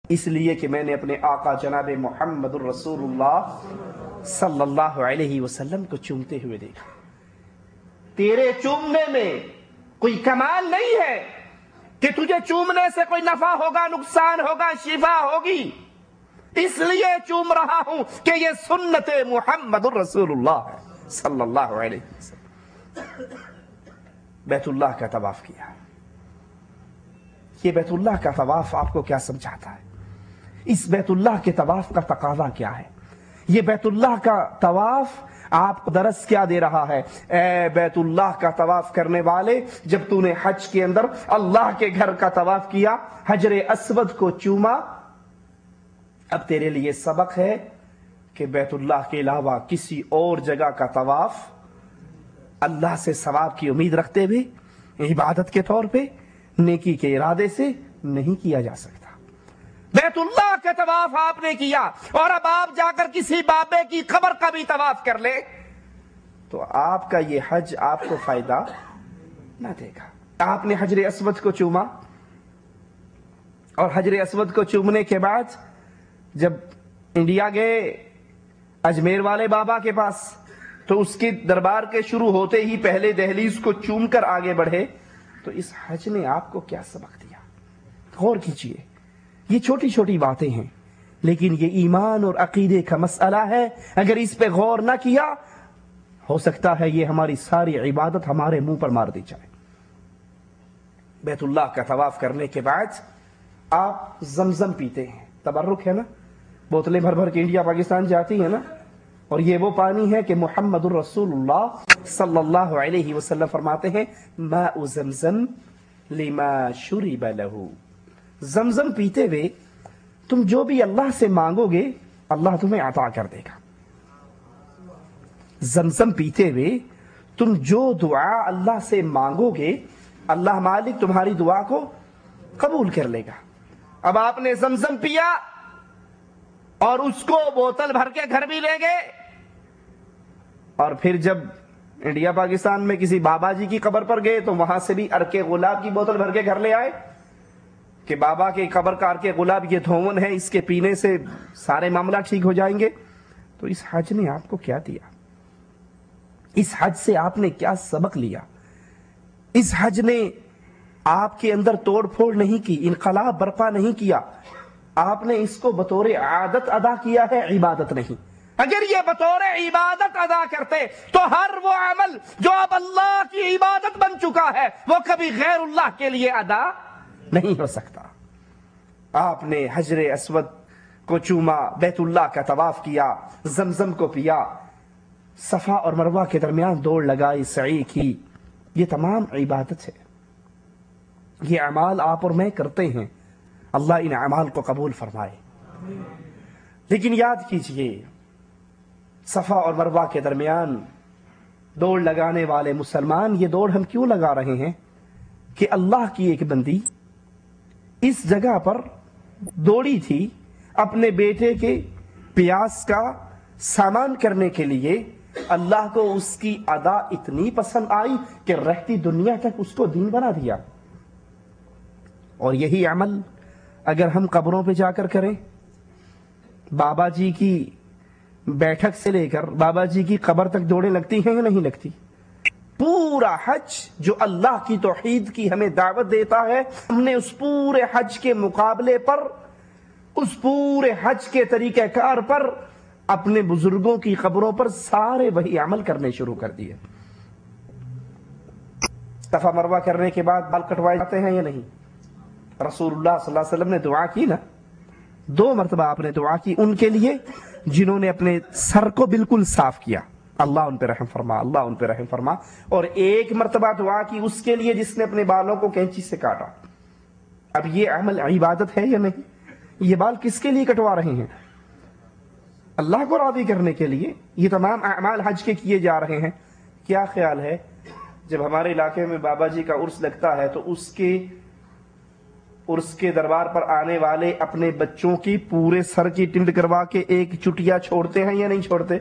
اس لیے کہ میں نے اپنے آقا جناب محمد الرسول اللہ صلی اللہ علیہ وسلم کو چومتے ہوئے دیکھا۔ تیرے چومنے میں کوئی کمال نہیں ہے کہ تجھے چومنے سے کوئی نفع ہوگا، نقصان ہوگا، شفا ہوگی، اس لیے چوم رہا ہوں کہ یہ سنت محمد الرسول اللہ صلی اللہ علیہ وسلم۔ بیت اللہ کا طواف کیا۔ یہ بیت اللہ کا طواف آپ کو کیا سمجھاتا ہے؟ اس بیت اللہ کے طواف کا تقاضا کیا ہے؟ یہ بیت اللہ کا طواف آپ کو درس کیا دے رہا ہے؟ اے بیت اللہ کا طواف کرنے والے، جب تو نے حج کے اندر اللہ کے گھر کا طواف کیا، حجر اسود کو چوما، اب تیرے لیے سبق ہے کہ بیت اللہ کے علاوہ کسی اور جگہ کا طواف اللہ سے ثواب کی امید رکھتے ہوئے، عبادت کے طور پہ، نیکی کے ارادے سے نہیں کیا جا سکتا۔ بیت اللہ کا طواف آپ نے کیا، اور اب آپ جا کر کسی بابے کی قبر کا بھی طواف کر لے تو آپ کا یہ حج آپ کو فائدہ نہ دے گا۔ آپ نے حجر اسود کو چوما، اور حجر اسود کو چومنے کے بعد جب انڈیا گئے اجمیر والے بابا کے پاس، تو اس کے دربار کے شروع ہوتے ہی پہلے دہلیز کو چوم کر آگے بڑھے، تو اس حج نے آپ کو کیا سبق دیا؟ غور کیجئے۔ یہ چھوٹی چھوٹی باتیں ہیں، لیکن یہ ایمان اور عقیدے کا مسئلہ ہے۔ اگر اس پہ غور نہ کیا، ہو سکتا ہے یہ ہماری ساری عبادت ہمارے منہ پر مار دی جائے۔ بیت اللہ کا طواف کرنے کے بعد آپ زمزم پیتے ہیں، تبرک ہے نا، بوتلیں بھر بھر کے انڈیا پاکستان جاتی ہیں نا، اور یہ وہ پانی ہے کہ محمد الرسول اللہ صلی اللہ علیہ وسلم فرماتے ہیں ماء زمزم لما شرب لہ۔ زمزم پیتے ہوئے تم جو بھی اللہ سے مانگو گے اللہ تمہیں عطا کر دے گا۔ زمزم پیتے ہوئے تم جو دعا اللہ سے مانگو گے اللہ مالک تمہاری دعا کو قبول کر لے گا۔ اب آپ نے زمزم پیا اور اس کو بوتل بھر کے گھر بھی لے گئے، اور پھر جب انڈیا پاکستان میں کسی بابا جی کی قبر پر گئے تو وہاں سے بھی عرق گلاب کی بوتل بھر کے گھر لے آئے کہ بابا کی قبر کا عرق گلاب یہ دھون ہے، اس کے پینے سے سارے معاملہ ٹھیک ہو جائیں گے۔ تو اس حج نے آپ کو کیا دیا؟ اس حج سے آپ نے کیا سبق لیا؟ اس حج نے آپ کے اندر توڑ پھوڑ نہیں کی، انقلاب برپا نہیں کیا، آپ نے اس کو بطور عادت ادا کیا ہے، عبادت نہیں۔ اگر یہ بطور عبادت ادا کرتے تو ہر وہ عمل جو اب اللہ کی عبادت بن چکا ہے وہ کبھی غیر اللہ کے لیے ادا نہیں ہو سکتا۔ آپ نے حجر اسود کو چوما، بیت اللہ کا طواف کیا، زمزم کو پیا، صفا اور مروہ کے درمیان دوڑ لگائی، سعی کی، یہ تمام عبادت ہے۔ یہ اعمال آپ اور میں کرتے ہیں، اللہ ان اعمال کو قبول فرمائے۔ لیکن یاد کیجئے، صفا اور مروہ کے درمیان دوڑ لگانے والے مسلمان یہ دوڑ ہم کیوں لگا رہے ہیں؟ کہ اللہ کی ایک بندی اس جگہ پر دوڑی تھی اپنے بیٹے کے پیاس کا سامان کرنے کے لیے، اللہ کو اس کی ادا اتنی پسند آئی کہ رہتی دنیا تک اس کو دین بنا دیا۔ اور یہی عمل اگر ہم قبروں پہ جا کر کریں، بابا جی کی بیٹھک سے لے کر بابا جی کی قبر تک دوڑیں لگتی ہیں یا نہیں لگتی؟ پورا حج جو اللہ کی توحید کی ہمیں دعوت دیتا ہے، ہم نے اس پورے حج کے مقابلے پر، اس پورے حج کے طریقہ کار پر اپنے بزرگوں کی قبروں پر سارے وہی عمل کرنے شروع کر دیے۔ صفا مروہ کرنے کے بعد بال کٹوائے جاتے ہیں یا نہیں؟ رسول اللہ صلی اللہ علیہ وسلم نے دعا کی نا، 2 مرتبہ آپ نے دعا کی ان کے لیے جنہوں نے اپنے سر کو بالکل صاف کیا، اللہ ان پہ رحم فرما، اللہ ان پہ رحم فرما، اور 1 مرتبہ دعا کی اس کے لیے جس نے اپنے بالوں کو کینچی سے کاٹا۔ اب یہ عمل عبادت ہے یا نہیں؟ یہ بال کس کے لیے کٹوا رہے ہیں؟ اللہ کو راضی کرنے کے لیے۔ یہ تمام اعمال حج کے کیے جا رہے ہیں۔ کیا خیال ہے جب ہمارے علاقے میں بابا جی کا عرس لگتا ہے تو اس کے دربار پر آنے والے اپنے بچوں کی پورے سر کی ٹنڈ کروا کے ایک چٹیا چھوڑتے ہیں یا نہیں چھوڑتے؟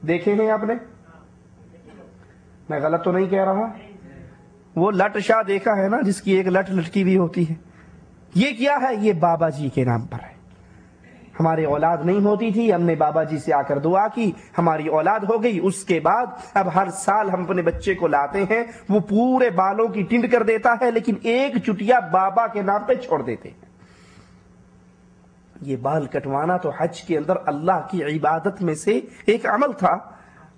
دیکھے ہیں آپ نے؟ میں غلط تو نہیں کہہ رہا؟ وہ لٹ شاہ دیکھا ہے نا، جس کی ایک لٹ لٹکی بھی ہوتی ہے، یہ کیا ہے؟ یہ بابا جی کے نام پر ہے۔ ہماری اولاد نہیں ہوتی تھی، ہم نے بابا جی سے آ کر دعا کی، ہماری اولاد ہو گئی۔ اس کے بعد اب ہر سال ہم اپنے بچے کو لاتے ہیں، وہ پورے بالوں کی ٹنڈ کر دیتا ہے، لیکن ایک چٹیا بابا کے نام پہ چھوڑ دیتے ہیں۔ یہ بال کٹوانا تو حج کے اندر اللہ کی عبادت میں سے ایک عمل تھا،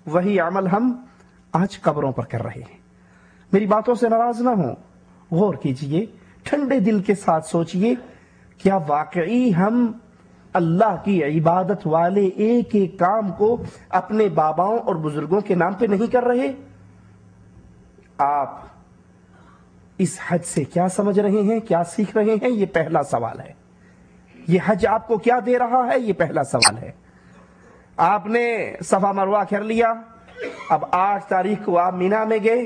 وہی عمل ہم آج قبروں پر کر رہے ہیں۔ میری باتوں سے ناراض نہ ہوں، غور کیجئے، ٹھنڈے دل کے ساتھ سوچئے، کیا واقعی ہم اللہ کی عبادت والے ایک ایک کام کو اپنے باباؤں اور بزرگوں کے نام پہ نہیں کر رہے؟ آپ اس حج سے کیا سمجھ رہے ہیں، کیا سیکھ رہے ہیں؟ یہ پہلا سوال ہے۔ یہ حج آپ کو کیا دے رہا ہے؟ یہ پہلا سوال ہے۔ آپ نے صفا مروہ کر لیا، اب 8 تاریخ کو آپ مینا میں گئے،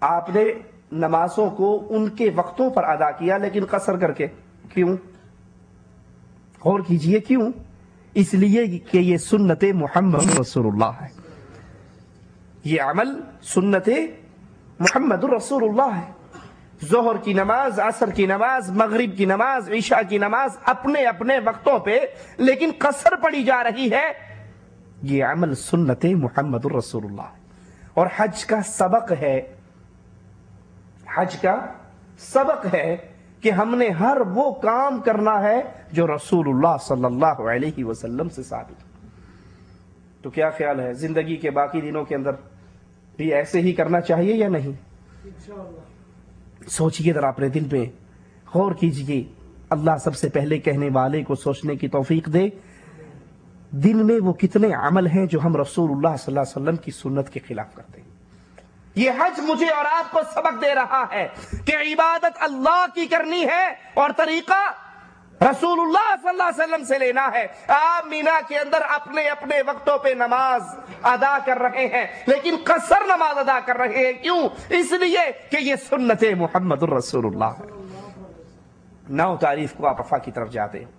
آپ نے نمازوں کو ان کے وقتوں پر ادا کیا لیکن قصر کر کے۔ کیوں؟ غور کیجئے کیوں؟ اس لیے کہ یہ سنت محمد رسول اللہ ہے، یہ عمل سنت محمد رسول اللہ ہے۔ ظہر کی نماز، عصر کی نماز، مغرب کی نماز، عشاء کی نماز اپنے اپنے وقتوں پہ لیکن قصر پڑی جا رہی ہے، یہ عمل سنت محمد رسول اللہ ہے۔ اور حج کا سبق ہے، حج کا سبق ہے کہ ہم نے ہر وہ کام کرنا ہے جو رسول اللہ صلی اللہ علیہ وسلم سے ثابت۔ تو کیا خیال ہے، زندگی کے باقی دنوں کے اندر بھی ایسے ہی کرنا چاہیے یا نہیں؟ سوچئے ذرا اپنے دل پہ، غور کیجئے۔ اللہ سب سے پہلے کہنے والے کو سوچنے کی توفیق دے، دن میں وہ کتنے عمل ہیں جو ہم رسول اللہ صلی اللہ علیہ وسلم کی سنت کے خلاف کرتے ہیں۔ یہ حج مجھے اور آپ کو سبق دے رہا ہے کہ عبادت اللہ کی کرنی ہے اور طریقہ رسول اللہ صلی اللہ علیہ وسلم سے لینا ہے۔ آپ مینا کے اندر اپنے اپنے وقتوں پہ نماز ادا کر رہے ہیں لیکن قصر نماز ادا کر رہے ہیں، کیوں؟ اس لیے کہ یہ سنت محمد الرسول اللہ ہے۔ 9 تاریخ کو آپ عرفہ کی طرف جاتے ہیں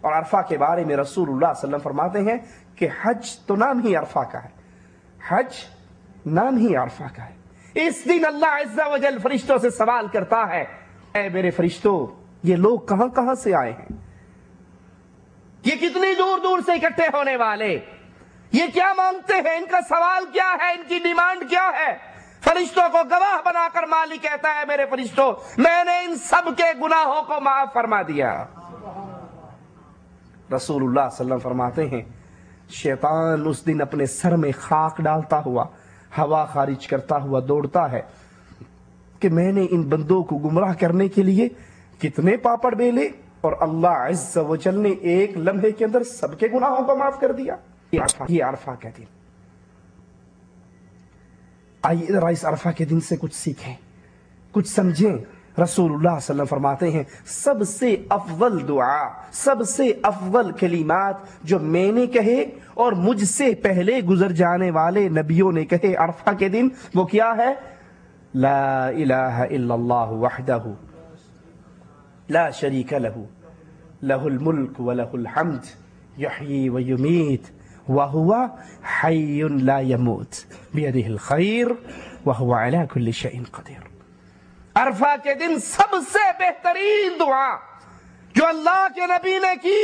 اور عرفہ کے بارے میں رسول اللہ صلی اللہ علیہ وسلم فرماتے ہیں کہ حج تو نام ہی عرفہ کا ہے، حج نام ہی عرفہ کا ہے۔ اس دن اللہ عز و جل فرشتوں سے سوال کرتا ہے، اے میرے فرشتوں، یہ لوگ کہاں کہاں سے آئے ہیں، یہ کتنی دور دور سے اکٹھے ہونے والے، یہ کیا مانگتے ہیں، ان کا سوال کیا ہے، ان کی ڈیمانڈ کیا ہے؟ فرشتوں کو گواہ بنا کر مالک کہتا ہے، میرے فرشتوں، میں نے ان سب کے گناہوں کو معاف فرما دیا۔ رسول اللہ صلی اللہ علیہ وسلم فرماتے ہیں، شیطان اس دن اپنے سر میں خاک ڈالتا ہوا، ہوا خارج کرتا ہوا دوڑتا ہے کہ میں نے ان بندوں کو گمراہ کرنے کے لیے کتنے پاپڑ بیلے، اور اللہ عز و جل نے ایک لمحے کے اندر سب کے گناہوں کو معاف کر دیا۔ یہ عرفہ کا دن، آئیے ذرا اس عرفہ کے دن سے کچھ سیکھیں، کچھ سمجھیں۔ رسول اللہ صلی اللہ علیہ وسلم فرماتے ہیں، سب سے افضل دعا، سب سے افضل کلمات جو میں نے کہے اور مجھ سے پہلے گزر جانے والے نبیوں نے کہے عرفہ کے دن، وہ کیا ہے؟ لا الہ الا اللہ وحدہ لا شریک لہ، لہ الملک ولہ الحمد، یحیی ویمیت وہو حی لا یموت، بیدہ الخیر وہو علی کل شیء قدیر۔ عرفہ کے دن سب سے بہترین دعا جو اللہ کے نبی نے کی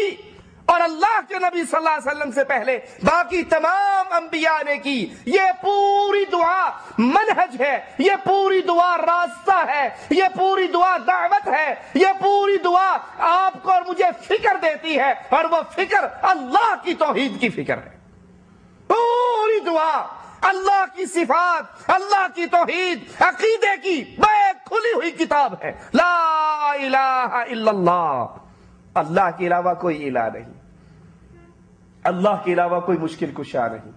اور اللہ کے نبی صلی اللہ علیہ وسلم سے پہلے باقی تمام انبیاء نے کی، یہ پوری دعا منہج ہے، یہ پوری دعا راستہ ہے، یہ پوری دعا دعوت ہے، یہ پوری دعا آپ کو اور مجھے فکر دیتی ہے، اور وہ فکر اللہ کی توحید کی فکر ہے۔ پوری دعا اللہ کی صفات، اللہ کی توحید، عقیدے کی بیک کھلی ہوئی کتاب ہے۔ لا الہ الا اللہ، اللہ کے علاوہ کوئی الہ نہیں، اللہ کے علاوہ کوئی مشکل کشا نہیں،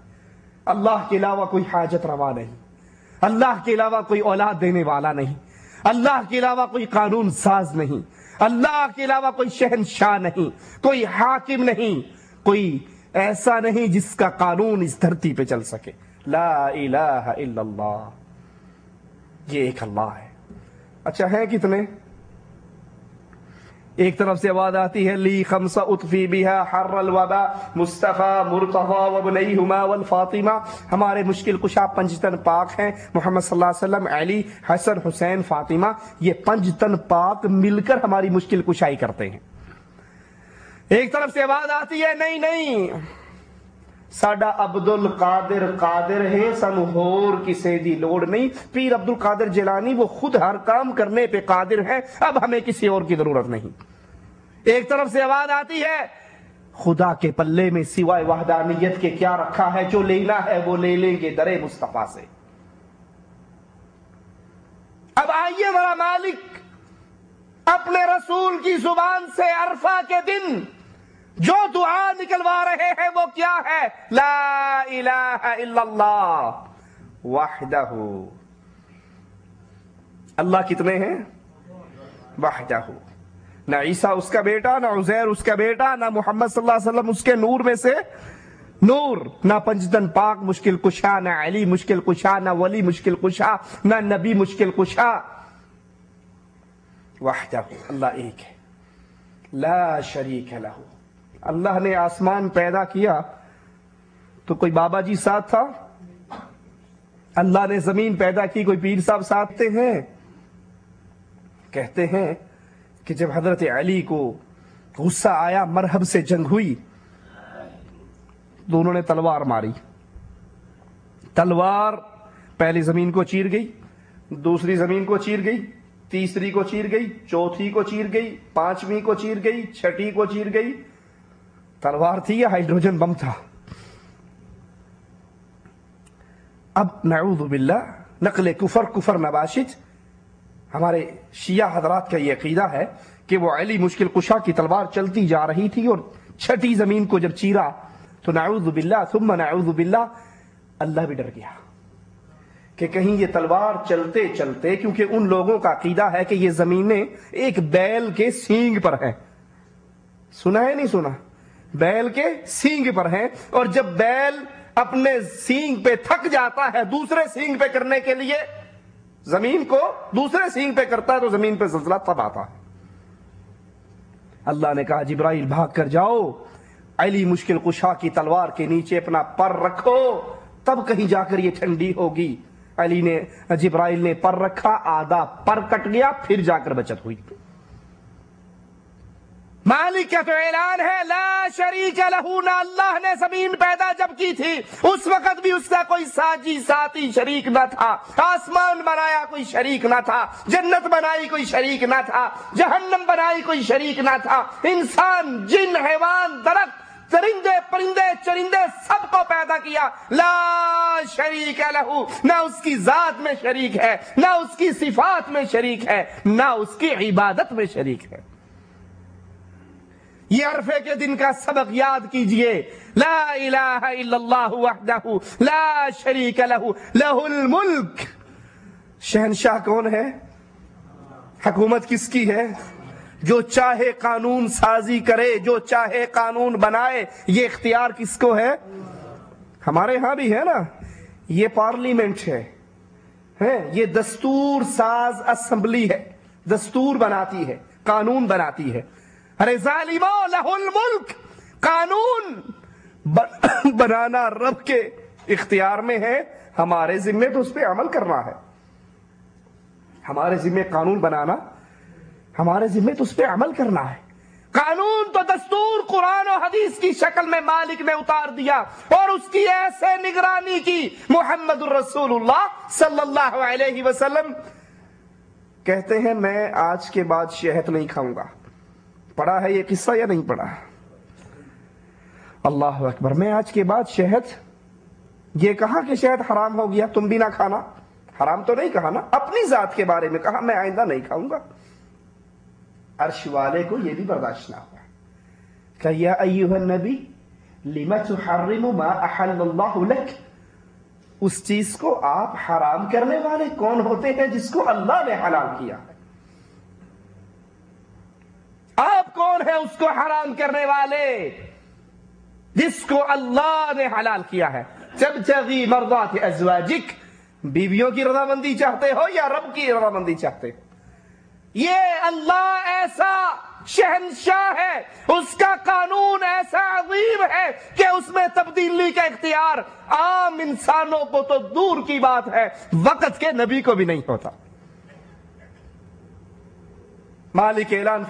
اللہ کے علاوہ کوئی حاجت روا نہیں، اللہ کے علاوہ کوئی اولاد دینے والا نہیں، اللہ کے علاوہ کوئی قانون ساز نہیں، اللہ کے علاوہ کوئی شہنشاہ نہیں، کوئی حاکم نہیں، کوئی ایسا نہیں جس کا قانون اس دھرتی پہ چل سکے۔ لا الہ الا اللہ، یہ ایک اللہ ہے۔ اچھا ہیں کتنے؟ ایک طرف سے آواز آتی ہے لی خمسہ اطفی بہا حر الوبا مصطفیٰ مرتضیٰ وابنیہما والفاطمہ، ہمارے مشکل کشا پنجتن پاک ہیں، محمد صلی اللہ علیہ وسلم، علی، حسن، حسین، فاطمہ، یہ پنجتن پاک مل کر ہماری مشکل کشائی کرتے ہیں۔ ایک طرف سے آواز آتی ہے نہیں نہیں، ساڈا عبد القادر قادر ہے، سانو ہور کسے دی لوڑ نہیں، پیر عبد القادر جیلانی وہ خود ہر کام کرنے پہ قادر ہے، اب ہمیں کسی اور کی ضرورت نہیں۔ ایک طرف سے آواز آتی ہے خدا کے پلے میں سوائے وحدانیت کے کیا رکھا ہے، جو لینا ہے وہ لے لیں گے درے مصطفیٰ سے۔ اب آئیے ذرا مالک اپنے رسول کی زبان سے عرفہ کے دن جو دعا نکلوا رہے ہیں وہ کیا ہے؟ لا الہ الا اللہ وحدہ، اللہ کتنے ہیں؟ وحدہ، نہ عیسیٰ اس کا بیٹا، نہ عزیر اس کا بیٹا، نہ محمد صلی اللہ علیہ وسلم اس کے نور میں سے نور، نہ پنجتن پاک مشکل کشا، نہ علی مشکل کشا، نہ ولی مشکل کشا، نہ نبی مشکل کشا، وحدہ، اللہ ایک ہے، لا شریک لہ۔ اللہ نے آسمان پیدا کیا تو کوئی بابا جی ساتھ تھا؟ اللہ نے زمین پیدا کی کوئی پیر صاحب ساتھ ہیں؟ کہتے ہیں کہ جب حضرت علی کو غصہ آیا، مرحب سے جنگ ہوئی، دونوں نے تلوار ماری، تلوار پہلی زمین کو چیر گئی، دوسری زمین کو چیر گئی، تیسری کو چیر گئی، چوتھی کو چیر گئی، پانچویں کو چیر گئی، چھٹی کو چیر گئی۔ تلوار تھی یا ہائیڈروجن بم تھا؟ اب نعوذ باللہ نقل کفر نباشت، ہمارے شیعہ حضرات کا یہ عقیدہ ہے کہ وہ علی مشکل کشا کی تلوار چلتی جا رہی تھی اور چھٹی زمین کو جب چیرا تو نعوذ باللہ ثم نعوذ باللہ اللہ بھی ڈر گیا کہ کہیں یہ تلوار چلتے چلتے، کیونکہ ان لوگوں کا عقیدہ ہے کہ یہ زمینیں ایک بیل کے سینگ پر ہیں، سنا ہے نہیں سنا؟ بیل کے سینگ پر ہیں، اور جب بیل اپنے سینگ پہ تھک جاتا ہے دوسرے سینگ پہ کرنے کے لیے، زمین کو دوسرے سینگ پہ کرتا ہے تو زمین پہ زلزلہ تب آتا ہے۔ اللہ نے کہا جبرائیل بھاگ کر جاؤ، علی مشکل کشا کی تلوار کے نیچے اپنا پر رکھو، تب کہیں جا کر یہ ٹھنڈی ہوگی۔ جبرائیل نے پر رکھا، آدھا پر کٹ گیا، پھر جا کر بچت ہوئی۔ مالک کا تو اعلان ہے لا شریک لہ، نہ اللہ نے زمین پیدا جب کی تھی اس وقت بھی اس کا کوئی ساجی ساتھی شریک نہ تھا، آسمان بنایا کوئی شریک نہ تھا، جنت بنائی کوئی شریک نہ تھا، جہنم بنائی کوئی شریک نہ تھا، انسان، جن، حیوان، درخت، چرندے، پرندے، چرندے سب کو پیدا کیا، لا شریک لہ، نہ اس کی ذات میں شریک ہے، نہ اس کی صفات میں شریک ہے، نہ اس کی عبادت میں شریک ہے۔ یہ عرفے کے دن کا سبق یاد کیجئے، لا الہ الا اللہ وحدہ لا شریک لہ، لہ الملک۔ شہنشاہ کون ہے؟ حکومت کس کی ہے؟ جو چاہے قانون سازی کرے، جو چاہے قانون بنائے، یہ اختیار کس کو ہے؟ ہمارے ہاں بھی ہے نا، یہ پارلیمنٹ ہے، یہ دستور ساز اسمبلی ہے، دستور بناتی ہے، قانون بناتی ہے۔ ارے ظالموں، لہ الملک، قانون بنانا رب کے اختیار میں ہے، ہمارے ذمے تو اس پہ عمل کرنا ہے، ہمارے ذمے قانون بنانا، ہمارے ذمے تو اس پہ عمل کرنا ہے۔ قانون تو دستور قرآن و حدیث کی شکل میں مالک نے اتار دیا، اور اس کی ایسے نگرانی کی محمد الرسول اللہ صلی اللہ علیہ وسلم کہتے ہیں میں آج کے بعد شہد نہیں کھاؤں گا۔ پڑھا ہے یہ قصہ یا نہیں پڑھا؟ اللہ اکبر، میں آج کے بعد شہد، یہ کہا کہ شہد حرام ہو گیا تم بھی نہ کھانا، حرام تو نہیں کہا نا، اپنی ذات کے بارے میں کہا میں آئندہ نہیں کھاؤں گا۔ عرش والے کو یہ بھی برداشت نہ ہوا کہ یا ایھا النبی لم تحرم ما احل اللہ لک، اس چیز کو آپ حرام کرنے والے کون ہوتے ہیں جس کو اللہ نے حلال کیا ہے؟ آپ کون ہیں اس کو حرام کرنے والے جس کو اللہ نے حلال کیا ہے؟ تبتغی مرضات ازواجک، بیویوں کی رضامندی چاہتے ہو یا رب کی رضامندی چاہتے ہو؟ یہ اللہ ایسا شہنشاہ ہے، اس کا قانون ایسا عظیم ہے کہ اس میں تبدیلی کا اختیار عام انسانوں کو تو دور کی بات ہے، وقت کے نبی کو بھی نہیں ہوتا۔ مالک اعلان